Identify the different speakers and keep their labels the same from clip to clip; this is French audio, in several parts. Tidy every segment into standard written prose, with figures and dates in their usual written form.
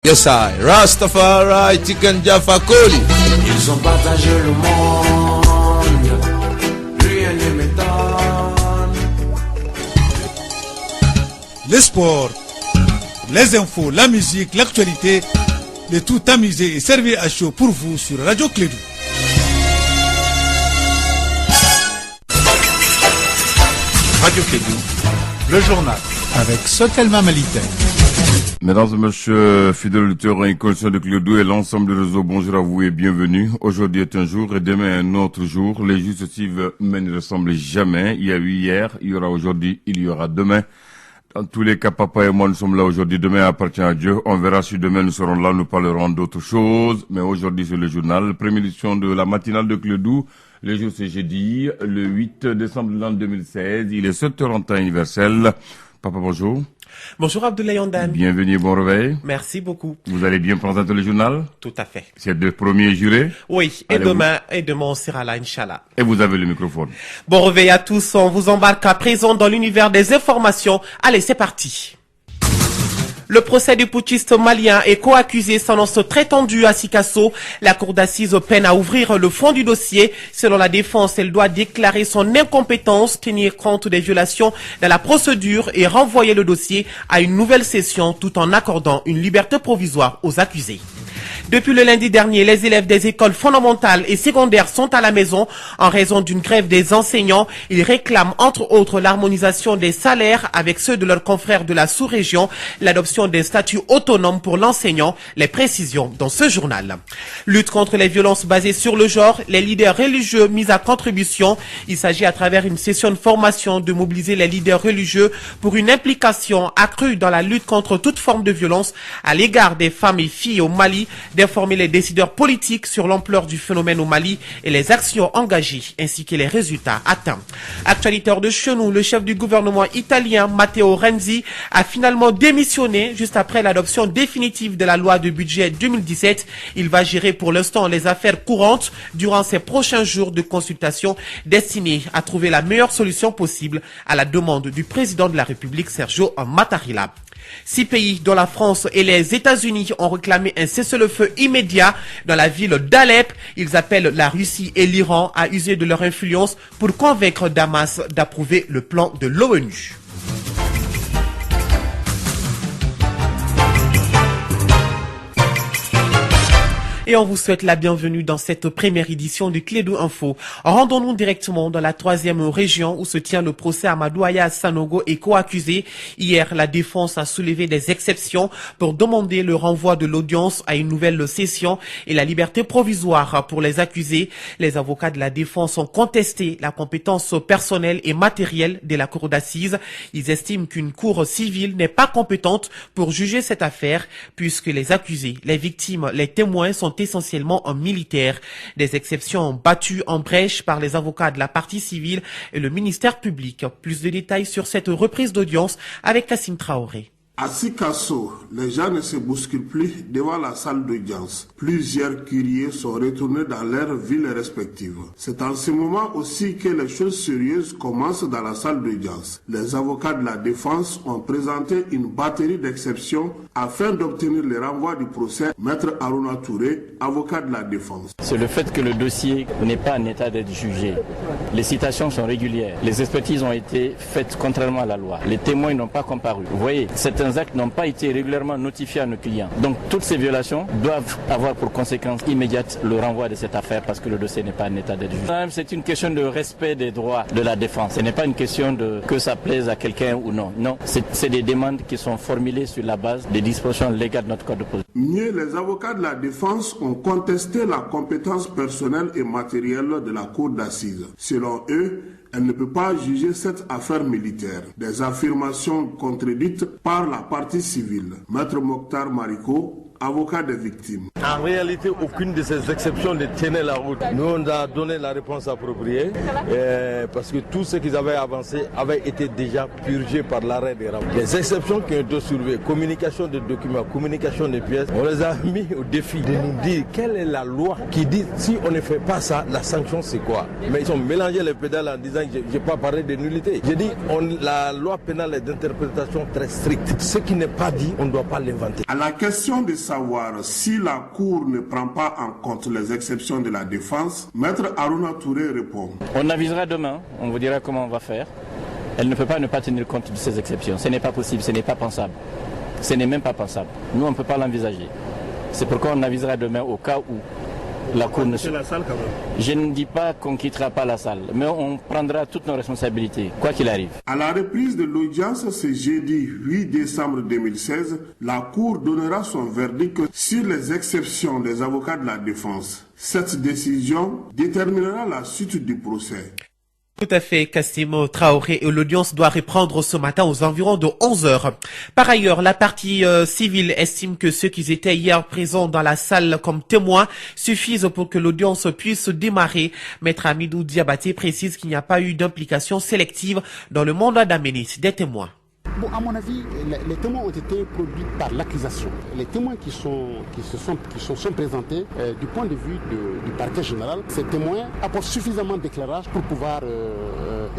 Speaker 1: Yes, I. Rastafari, Tiken Jaffa Koli.
Speaker 2: Ils ont partagé le monde, rien ne m'étonne.
Speaker 3: Les sports, les infos, la musique, l'actualité, le tout amusé et servi à chaud pour vous sur Radio Clédou.
Speaker 4: Radio Clédou, le journal avec Sotelma Malitaire.
Speaker 5: Mesdames et messieurs, fidèles auditeurs et conscients de Clédou et l'ensemble du réseau, bonjour à vous et bienvenue. Aujourd'hui est un jour et demain un autre jour. Les jours suivent mais ne ressemblent jamais. Il y a eu hier, il y aura aujourd'hui, il y aura demain. Dans tous les cas, papa et moi, nous sommes là aujourd'hui. Demain appartient à Dieu. On verra si demain nous serons là, nous parlerons d'autres choses. Mais aujourd'hui, c'est le journal. Première édition de la matinale de Clédou. Le jour, c'est jeudi, le 8 décembre de l'an 2016. Il est 7h en temps universel. Papa, bonjour.
Speaker 6: Bonjour Abdoulaye Ondan.
Speaker 5: Bienvenue, bon réveil.
Speaker 6: Merci beaucoup.
Speaker 5: Vous allez bien présenter le journal?
Speaker 6: Tout à fait.
Speaker 5: C'est le premier juré?
Speaker 6: Oui, et demain on sera là, Inch'Allah.
Speaker 5: Et vous avez le microphone.
Speaker 6: Bon réveil à tous, on vous embarque à présent dans l'univers des informations. Allez, c'est parti. Le procès du putschiste malien et co-accusé s'annonce très tendu à Sikasso. La cour d'assises peine à ouvrir le fond du dossier. Selon la défense, elle doit déclarer son incompétence, tenir compte des violations de la procédure et renvoyer le dossier à une nouvelle session tout en accordant une liberté provisoire aux accusés. Depuis le lundi dernier, les élèves des écoles fondamentales et secondaires sont à la maison en raison d'une grève des enseignants. Ils réclament entre autres l'harmonisation des salaires avec ceux de leurs confrères de la sous-région, l'adoption des statuts autonomes pour l'enseignant, les précisions dans ce journal. Lutte contre les violences basées sur le genre, les leaders religieux mis à contribution. Il s'agit à travers une session de formation de mobiliser les leaders religieux pour une implication accrue dans la lutte contre toute forme de violence à l'égard des femmes et filles au Mali, d'informer les décideurs politiques sur l'ampleur du phénomène au Mali et les actions engagées ainsi que les résultats atteints. Actualité hors de chez nous, le chef du gouvernement italien Matteo Renzi a finalement démissionné juste après l'adoption définitive de la loi de budget 2017. Il va gérer pour l'instant les affaires courantes durant ces prochains jours de consultation destinés à trouver la meilleure solution possible à la demande du président de la République Sergio Mattarella. 6 pays dont la France et les États-Unis ont réclamé un cessez-le-feu immédiat dans la ville d'Alep. Ils appellent la Russie et l'Iran à user de leur influence pour convaincre Damas d'approuver le plan de l'ONU. Et on vous souhaite la bienvenue dans cette première édition du Clédou Info. Rendons-nous directement dans la 3e région où se tient le procès Amadou Aya Sanogo et co-accusé. Hier, la défense a soulevé des exceptions pour demander le renvoi de l'audience à une nouvelle session et la liberté provisoire pour les accusés. Les avocats de la défense ont contesté la compétence personnelle et matérielle de la cour d'assises. Ils estiment qu'une cour civile n'est pas compétente pour juger cette affaire puisque les accusés, les victimes, les témoins sont essentiellement en militaire. Des exceptions battues en brèche par les avocats de la partie civile et le ministère public. Plus de détails sur cette reprise d'audience avec Kassim Traoré.
Speaker 7: À Sikasso, les gens ne se bousculent plus devant la salle d'audience. Plusieurs curieux sont retournés dans leurs villes respectives. C'est en ce moment aussi que les choses sérieuses commencent dans la salle d'audience. Les avocats de la défense ont présenté une batterie d'exceptions afin d'obtenir le renvoi du procès. Maître Aruna Touré, avocat de la défense.
Speaker 8: C'est le fait que le dossier n'est pas en état d'être jugé. Les citations sont régulières. Les expertises ont été faites contrairement à la loi. Les témoins n'ont pas comparu. Vous voyez, certains actes n'ont pas été régulièrement notifiés à nos clients. Donc toutes ces violations doivent avoir pour conséquence immédiate le renvoi de cette affaire parce que le dossier n'est pas en état d'être jugé. C'est une question de respect des droits de la défense. Ce n'est pas une question de que ça plaise à quelqu'un ou non. Non, c'est des demandes qui sont formulées sur la base des dispositions légales de notre code de procédure.
Speaker 7: Mieux, les avocats de la défense ont contesté la compétence personnelle et matérielle de la cour d'assises. Selon eux, elle ne peut pas juger cette affaire militaire. Des affirmations contredites par la partie civile. Maître Mokhtar Mariko, avocat des victimes.
Speaker 9: En réalité, aucune de ces exceptions ne tenait la route. Nous, on a donné la réponse appropriée parce que tout ce qu'ils avaient avancé avait été déjà purgé par l'arrêt des rapports. Les exceptions qui ont été soulevées, communication de documents, communication de pièces, on les a mis au défi de nous dire quelle est la loi qui dit si on ne fait pas ça, la sanction c'est quoi. Mais ils ont mélangé les pédales en disant que je n'ai pas parlé de nullité. J'ai dit la loi pénale est d'interprétation très stricte. Ce qui n'est pas dit, on ne doit pas l'inventer.
Speaker 7: À la question de sa savoir si la Cour ne prend pas en compte les exceptions de la défense, Maître Aruna Touré répond.
Speaker 8: On avisera demain, on vous dira comment on va faire. Elle ne peut pas ne pas tenir compte de ces exceptions. Ce n'est pas possible, ce n'est pas pensable. Ce n'est même pas pensable. Nous, on ne peut pas l'envisager. C'est pourquoi on avisera demain au cas où la Cour ne... la salle quand même. Je ne dis pas qu'on ne quittera pas la salle, mais on prendra toutes nos responsabilités, quoi qu'il arrive.
Speaker 7: À la reprise de l'audience ce jeudi 8 décembre 2016, la Cour donnera son verdict sur les exceptions des avocats de la défense. Cette décision déterminera la suite du procès.
Speaker 6: Tout à fait, Kassim Traoré, et l'audience doit reprendre ce matin aux environs de 11h. Par ailleurs, la partie civile estime que ceux qui étaient hier présents dans la salle comme témoins suffisent pour que l'audience puisse démarrer. Maître Amidou Diabaté précise qu'il n'y a pas eu d'implication sélective dans le mandat d'amener des témoins.
Speaker 10: Bon, à mon avis, les témoins ont été produits par l'accusation. Les témoins qui sont présentés du point de vue du parquet général, ces témoins apportent suffisamment d'éclairage pour pouvoir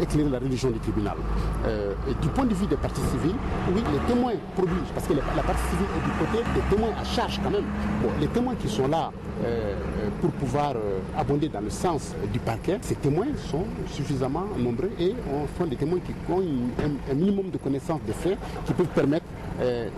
Speaker 10: éclairer la religion du tribunal. Et du point de vue des parties civiles, oui, les témoins produits, parce que la partie civile est du côté des témoins à charge quand même. Bon, les témoins qui sont là pour pouvoir abonder dans le sens du parquet, ces témoins sont suffisamment nombreux et sont des témoins qui ont un minimum de connaissances des faits qui peuvent permettre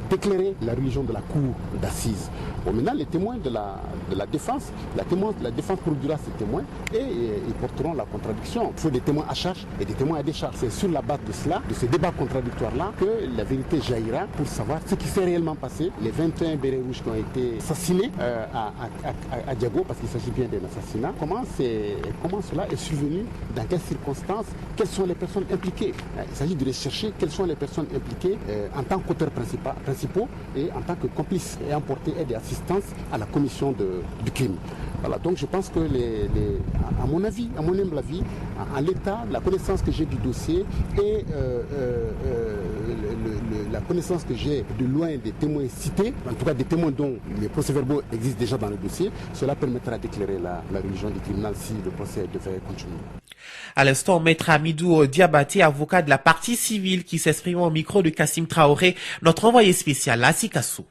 Speaker 10: d'éclairer la religion de la cour d'assises. Bon, maintenant, les témoins de la défense, la défense produira ces témoins et ils porteront la contradiction. Il faut des témoins à charge et des témoins à décharge. C'est sur la base de cela, de ce débat contradictoire-là, que la vérité jaillira pour savoir ce qui s'est réellement passé. Les 21 bérets rouges qui ont été assassinés à Diago, parce qu'il s'agit bien d'un assassinat. Comment cela est survenu, dans quelles circonstances, quelles sont les personnes impliquées. Il s'agit de rechercher quelles sont les personnes impliquées en tant qu'auteurs principaux et en tant que complices et apporter aide et assistance à la commission du crime. Voilà, donc je pense que à mon humble avis, en l'état, la connaissance que j'ai du dossier et la connaissance que j'ai de loin des témoins cités, en tout cas des témoins dont les procès-verbaux existent déjà dans le dossier, cela permettra d'éclairer la religion du tribunal si le procès devait continuer.
Speaker 6: À l'instant, Maître Amidou Diabaté, avocat de la partie civile, qui s'exprime au micro de Kassim Traoré, notre envoyé spécial à Sikasso.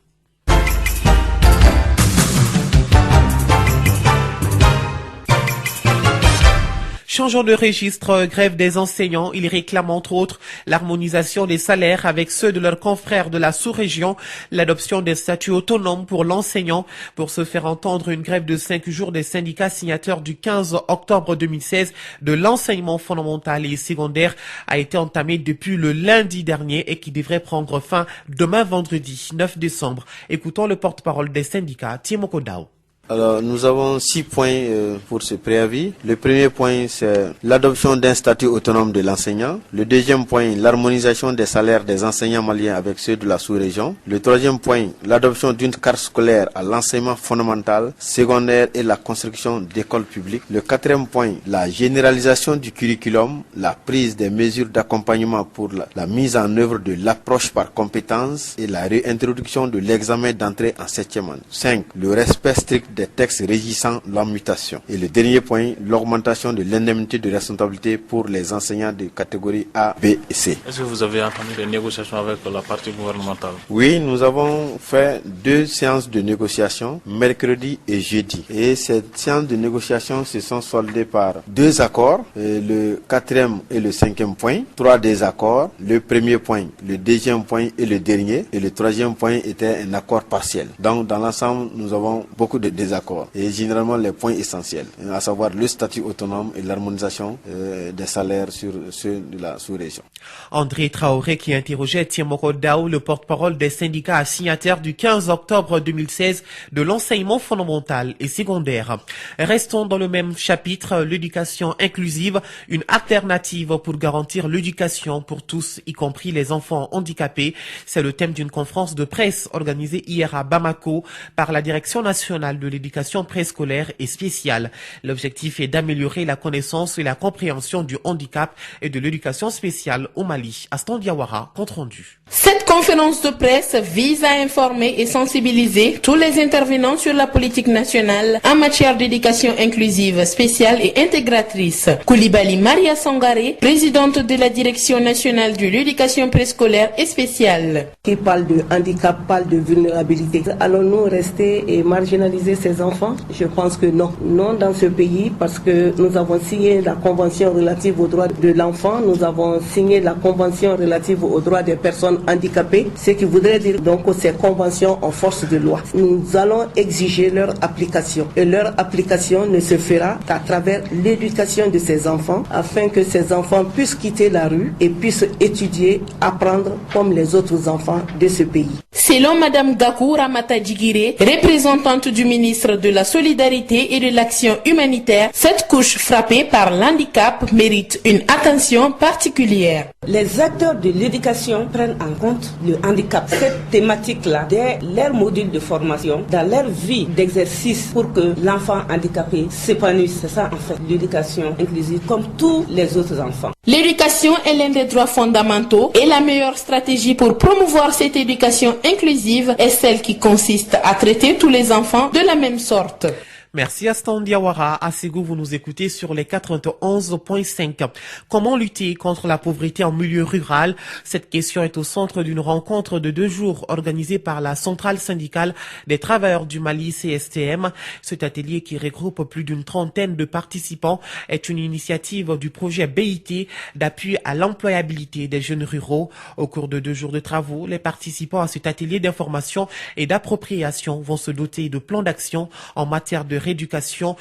Speaker 6: Changeant de registre, grève des enseignants, ils réclament entre autres l'harmonisation des salaires avec ceux de leurs confrères de la sous-région, l'adoption des statuts autonomes pour l'enseignant. Pour se faire entendre, une grève de 5 jours des syndicats signataires du 15 octobre 2016 de l'enseignement fondamental et secondaire a été entamée depuis le lundi dernier et qui devrait prendre fin demain vendredi 9 décembre. Écoutons le porte-parole des syndicats, Timo Kodao.
Speaker 11: Alors, nous avons 6 points pour ce préavis. Le premier point, c'est l'adoption d'un statut autonome de l'enseignant. Le deuxième point, l'harmonisation des salaires des enseignants maliens avec ceux de la sous-région. Le troisième point, l'adoption d'une carte scolaire à l'enseignement fondamental, secondaire et la construction d'écoles publiques. Le quatrième point, la généralisation du curriculum, la prise des mesures d'accompagnement pour la mise en œuvre de l'approche par compétences et la réintroduction de l'examen d'entrée en 7e année. 5. Le respect strict des textes régissant la mutation. Et le dernier point, l'augmentation de l'indemnité de responsabilité pour les enseignants de catégorie A, B et C.
Speaker 12: Est-ce que vous avez entamé des négociations avec la partie gouvernementale?
Speaker 11: Oui, nous avons fait 2 séances de négociation, mercredi et jeudi. Et ces séances de négociation se sont soldées par 2 accords, le 4e et le 5e point, 3 désaccords, le premier point, le deuxième point et le dernier, et le troisième point était un accord partiel. Donc dans l'ensemble, nous avons beaucoup de désaccords et généralement les points essentiels, à savoir le statut autonome et l'harmonisation des salaires sur ceux de la sous-région.
Speaker 6: André Traoré qui interrogeait Tiemoko Dao, le porte-parole des syndicats signataires du 15 octobre 2016 de l'enseignement fondamental et secondaire. Restons dans le même chapitre, l'éducation inclusive, une alternative pour garantir l'éducation pour tous, y compris les enfants handicapés. C'est le thème d'une conférence de presse organisée hier à Bamako par la Direction nationale de l'éducation l'éducation préscolaire et spéciale. L'objectif est d'améliorer la connaissance et la compréhension du handicap et de l'éducation spéciale au Mali. Aston Diawara, compte rendu.
Speaker 13: Cette conférence de presse vise à informer et sensibiliser tous les intervenants sur la politique nationale en matière d'éducation inclusive, spéciale et intégratrice. Koulibaly Maria Sangaré, présidente de la direction nationale de l'éducation préscolaire et spéciale.
Speaker 14: Qui parle de handicap, parle de vulnérabilité. Allons-nous rester et marginaliser ces enfants? Je pense que non. Non dans ce pays parce que nous avons signé la convention relative aux droits de l'enfant, nous avons signé la convention relative aux droits des personnes handicapées, ce qui voudrait dire donc que ces conventions ont force de loi. Nous allons exiger leur application et leur application ne se fera qu'à travers l'éducation de ces enfants afin que ces enfants puissent quitter la rue et puissent étudier, apprendre comme les autres enfants de ce pays.
Speaker 13: Selon Madame Gakou Ramata Djigiré, représentante du ministre de la Solidarité et de l'Action humanitaire, cette couche frappée par l'handicap mérite une attention particulière.
Speaker 15: Les acteurs de l'éducation prennent en compte le handicap. Cette thématique-là, dès leur module de formation, dans leur vie d'exercice pour que l'enfant handicapé s'épanouisse. C'est ça en fait l'éducation inclusive comme tous les autres enfants.
Speaker 13: L'éducation est l'un des droits fondamentaux et la meilleure stratégie pour promouvoir cette éducation inclusive est celle qui consiste à traiter tous les enfants de la même sorte.
Speaker 6: Merci Aston Diawara. À Ségou, vous nous écoutez sur les 91.5. Comment lutter contre la pauvreté en milieu rural? Cette question est au centre d'une rencontre de 2 jours organisée par la centrale syndicale des travailleurs du Mali, CSTM. Cet atelier qui regroupe plus d'une trentaine de participants est une initiative du projet BIT d'appui à l'employabilité des jeunes ruraux. Au cours de 2 jours de travaux, les participants à cet atelier d'information et d'appropriation vont se doter de plans d'action en matière de réduction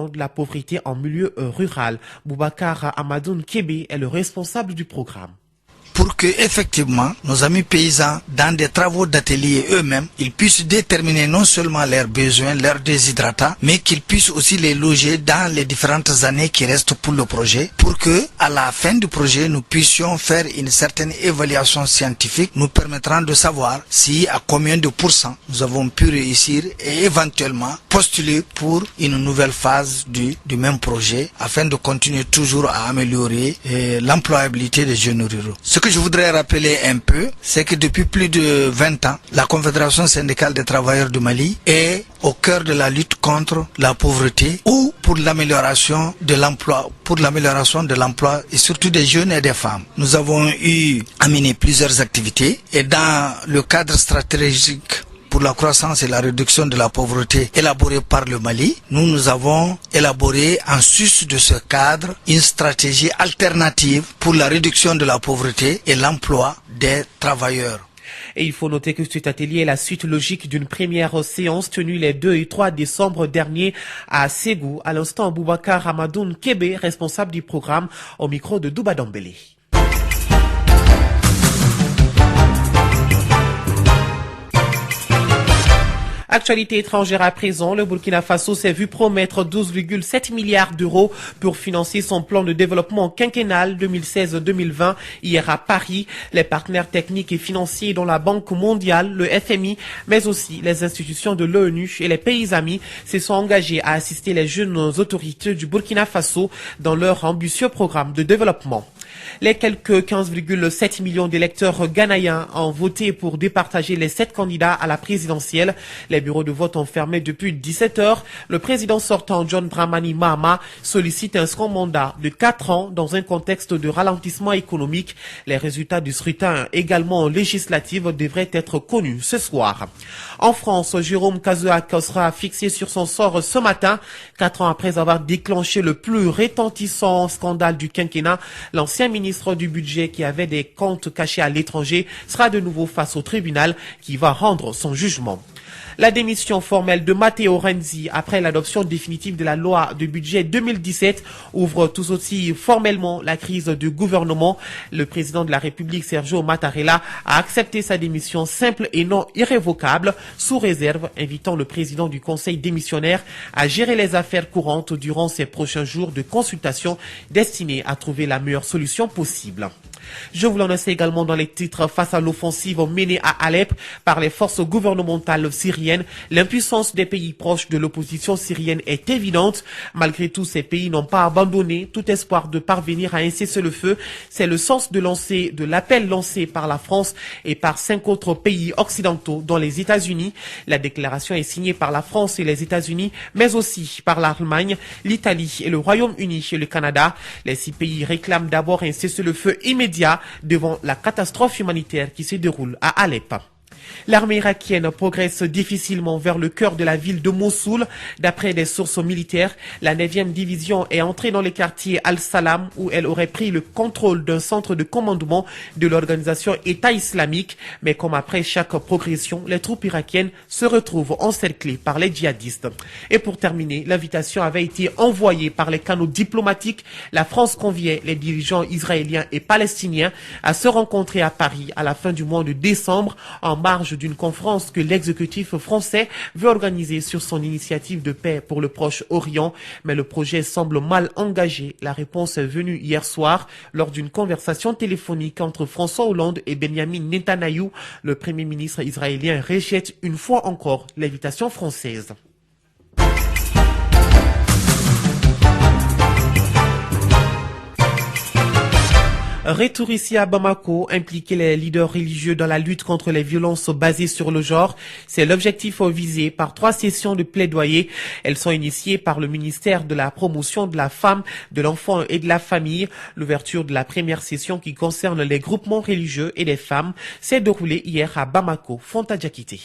Speaker 6: de la pauvreté en milieu rural. Boubacar Amadoun Kébé est le responsable du programme.
Speaker 16: Pour que, effectivement, nos amis paysans, dans des travaux d'atelier eux-mêmes, ils puissent déterminer non seulement leurs besoins, leurs déshydratants, mais qu'ils puissent aussi les loger dans les différentes années qui restent pour le projet, pour que, à la fin du projet, nous puissions faire une certaine évaluation scientifique, nous permettant de savoir si, à combien de pourcents nous avons pu réussir et éventuellement postuler pour une nouvelle phase du même projet, afin de continuer toujours à améliorer l'employabilité des jeunes ruraux. Ce que je voudrais rappeler un peu, c'est que depuis plus de 20 ans, la Confédération syndicale des travailleurs du Mali est au cœur de la lutte contre la pauvreté ou pour l'amélioration de l'emploi et surtout des jeunes et des femmes. Nous avons eu à mener plusieurs activités et dans le cadre stratégique pour la croissance et la réduction de la pauvreté élaborée par le Mali, nous avons élaboré en sus de ce cadre une stratégie alternative pour la réduction de la pauvreté et l'emploi des travailleurs.
Speaker 6: Et il faut noter que cet atelier est la suite logique d'une première séance tenue les 2 et 3 décembre dernier à Ségou. À l'instant, Boubacar Amadoun Kébé, responsable du programme, au micro de Douba Dambélé. Actualité étrangère à présent, le Burkina Faso s'est vu promettre 12,7 milliards d'euros pour financer son plan de développement quinquennal 2016-2020 hier à Paris. Les partenaires techniques et financiers dont la Banque mondiale, le FMI, mais aussi les institutions de l'ONU et les pays amis se sont engagés à assister les jeunes autorités du Burkina Faso dans leur ambitieux programme de développement. Les quelques 15,7 millions d'électeurs ghanéens ont voté pour départager les 7 candidats à la présidentielle. Les bureaux de vote ont fermé depuis 17 heures. Le président sortant, John Dramani Mahama, sollicite un second mandat de 4 ans dans un contexte de ralentissement économique. Les résultats du scrutin, également législatif, devraient être connus ce soir. En France, Jérôme Kazuak sera fixé sur son sort ce matin. 4 ans après avoir déclenché le plus retentissant scandale du quinquennat, l'ancien ministre du budget qui avait des comptes cachés à l'étranger sera de nouveau face au tribunal qui va rendre son jugement. La démission formelle de Matteo Renzi après l'adoption définitive de la loi de budget 2017 ouvre tout aussi formellement la crise du gouvernement. Le président de la République, Sergio Mattarella, a accepté sa démission simple et non irrévocable, sous réserve, invitant le président du Conseil démissionnaire à gérer les affaires courantes durant ces prochains jours de consultation destinés à trouver la meilleure solution possible. Je vous l'annonce également dans les titres. Face à l'offensive menée à Alep par les forces gouvernementales syriennes, l'impuissance des pays proches de l'opposition syrienne est évidente. Malgré tout, ces pays n'ont pas abandonné tout espoir de parvenir à un cessez-le-feu. C'est le sens de l'appel lancé par la France et par 5 autres pays occidentaux, dont les États-Unis. La déclaration est signée par la France et les États-Unis, mais aussi par l'Allemagne, l'Italie et le Royaume-Uni et le Canada. Les 6 pays réclament d'abord un cessez-le-feu immédiat devant la catastrophe humanitaire qui se déroule à Alep. L'armée irakienne progresse difficilement vers le cœur de la ville de Mossoul. D'après des sources militaires, la 9e division est entrée dans le quartier Al-Salam où elle aurait pris le contrôle d'un centre de commandement de l'organisation État islamique. Mais comme après chaque progression, les troupes irakiennes se retrouvent encerclées par les djihadistes. Et pour terminer, l'invitation avait été envoyée par les canaux diplomatiques. La France conviait les dirigeants israéliens et palestiniens à se rencontrer à Paris à la fin du mois de décembre en marge d'une conférence que l'exécutif français veut organiser sur son initiative de paix pour le Proche-Orient. Mais le projet semble mal engagé. La réponse est venue hier soir lors d'une conversation téléphonique entre François Hollande et Benjamin Netanyahou. Le premier ministre israélien rejette une fois encore l'invitation française. Retour ici à Bamako, impliquer les leaders religieux dans la lutte contre les violences basées sur le genre. C'est l'objectif visé par 3 sessions de plaidoyer. Elles sont initiées par le ministère de la Promotion de la Femme, de l'Enfant et de la Famille. L'ouverture de la première session qui concerne les groupements religieux et les femmes s'est déroulée hier à Bamako, Fonta Diakité.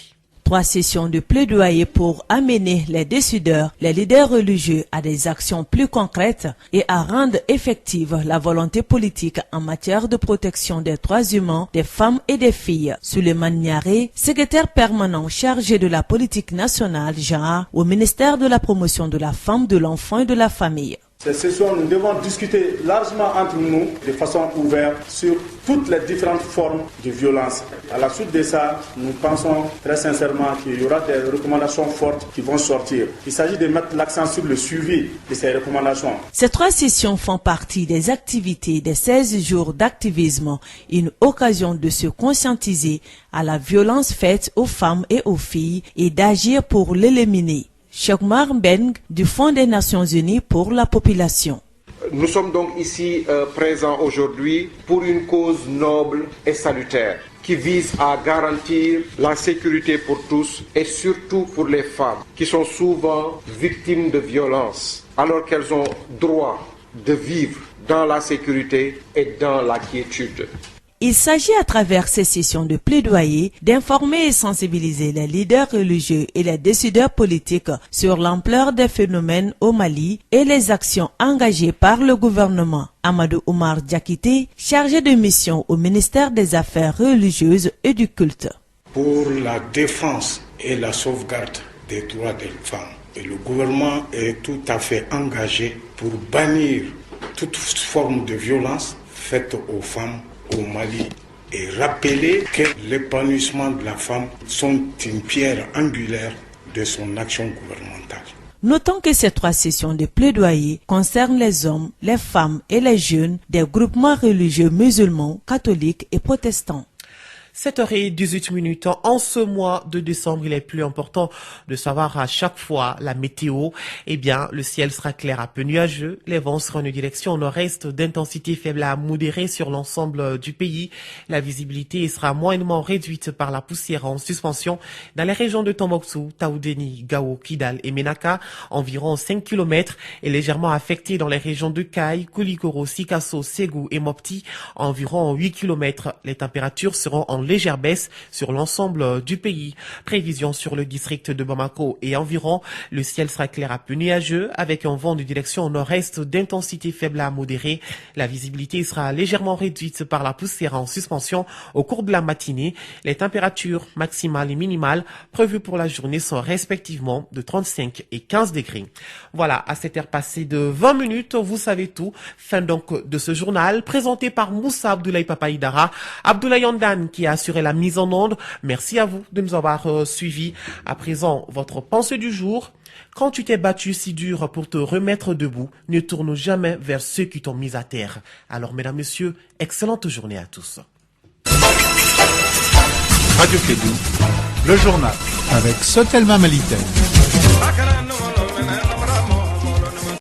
Speaker 17: 3 sessions de plaidoyer pour amener les décideurs, les leaders religieux à des actions plus concrètes et à rendre effective la volonté politique en matière de protection des droits humains, des femmes et des filles. Souleymane Niaré, secrétaire permanent chargé de la politique nationale genre au ministère de la Promotion de la Femme, de l'Enfant et de la Famille.
Speaker 18: Cette session, nous devons discuter largement entre nous, de façon ouverte, sur toutes les différentes formes de violence. À la suite de ça, nous pensons très sincèrement qu'il y aura des recommandations fortes qui vont sortir. Il s'agit de mettre l'accent sur le suivi de ces recommandations.
Speaker 17: Ces 3 sessions font partie des activités des 16 jours d'activisme, une occasion de se conscientiser à la violence faite aux femmes et aux filles et d'agir pour l'éliminer. Cheikh Oumar Mbeng du Fonds des Nations Unies pour la population.
Speaker 19: Nous sommes donc ici présents aujourd'hui pour une cause noble et salutaire qui vise à garantir la sécurité pour tous et surtout pour les femmes qui sont souvent victimes de violences alors qu'elles ont droit de vivre dans la sécurité et dans la quiétude.
Speaker 17: Il s'agit à travers ces sessions de plaidoyer d'informer et sensibiliser les leaders religieux et les décideurs politiques sur l'ampleur des phénomènes au Mali et les actions engagées par le gouvernement. Amadou Oumar Diakité, chargé de mission au ministère des Affaires religieuses et du culte.
Speaker 20: Pour la défense et la sauvegarde des droits des femmes, et le gouvernement est tout à fait engagé pour bannir toute forme de violence faite aux femmes au Mali et rappeler que l'épanouissement de la femme sont une pierre angulaire de son action gouvernementale.
Speaker 17: Notons que ces 3 sessions de plaidoyer concernent les hommes, les femmes et les jeunes des groupements religieux musulmans, catholiques et protestants.
Speaker 6: 7h18. En ce mois de décembre, il est plus important de savoir à chaque fois la météo. Eh bien, le ciel sera clair à peu nuageux. Les vents seront en direction nord-est d'intensité faible à modérée sur l'ensemble du pays. La visibilité sera moyennement réduite par la poussière en suspension dans les régions de Tombouctou, Taoudéni, Gao, Kidal et Menaka, environ 5 km, et légèrement affectée dans les régions de Kaï, Koulikoro, Sikasso, Ségou et Mopti, environ 8 km. Les températures seront en légère baisse sur l'ensemble du pays. Prévision sur le district de Bamako et environ. Le ciel sera clair à peu nuageux avec un vent de direction nord-est d'intensité faible à modérée. La visibilité sera légèrement réduite par la poussière en suspension au cours de la matinée. Les températures maximales et minimales prévues pour la journée sont respectivement de 35 et 15 degrés. Voilà, à cette heure passée de 20 minutes, vous savez tout. Fin donc de ce journal présenté par Moussa Abdoulaye Papaïdara. Abdoulaye Ondan qui a assuré la mise en onde. Merci à vous de nous avoir suivis. À présent, votre pensée du jour. Quand tu t'es battu si dur pour te remettre debout, ne tourne jamais vers ceux qui t'ont mis à terre. Alors, mesdames, messieurs, excellente journée à tous.
Speaker 4: Radio Kédou, le journal avec Sotelma Malitaire.